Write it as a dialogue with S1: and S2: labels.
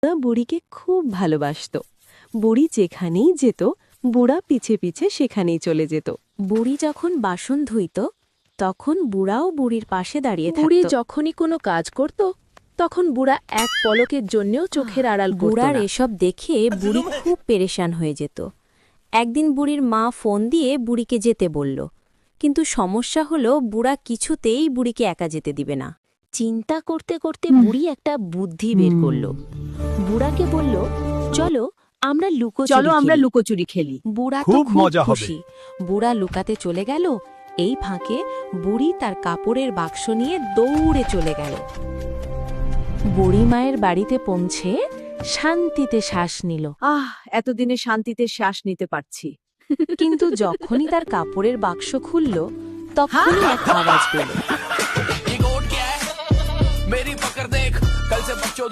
S1: বুড়িকে খুব ভালোবাসত। বুড়ি যেখানেই যেত বুড়া পিছে পিছে সেখানেই চলে যেত।
S2: বুড়ি যখন বাসন ধুইত তখন বুড়াও বুড়ির পাশে দাঁড়িয়ে থাকত।
S3: বুড়ি যখনই কোনো কাজ করত তখন বুড়া এক পলকের জন্যও চোখের আড়াল করত
S2: বুড়ার
S3: না।
S2: এসব দেখে বুড়ি খুব পেরেশান হয়ে যেত। একদিন বুড়ির মা ফোন দিয়ে বুড়িকে যেতে বলল, কিন্তু সমস্যা হলো বুড়া কিছুতেই বুড়িকে একা যেতে দিবে না। চিন্তা করতে করতে বুড়ি একটা বুদ্ধি বের করল। বুড়াকে বলল, চলো আমরা
S3: লুকোচুরি খেলি।
S2: বুড়া তো
S4: খুব
S2: খুব
S4: মজা হবে।
S2: খুশি। বুড়া লুকাতে চলে গেল। এই ফাঁকে বুড়ি তার কাপড়ের বাক্স নিয়ে দৌড়ে চলে গেল। বুড়ি মায়ের বাড়িতে পৌঁছে শান্তিতে শ্বাস নিল।
S3: এতদিনে শান্তিতে শ্বাস নিতে পারছি।
S2: কিন্তু যখনই তার কাপড়ের বাক্স খুলল তখনই এক আওয়াজ পেল।
S5: ये गोट क्या है मेरी पकड़ देख कल से बच्चों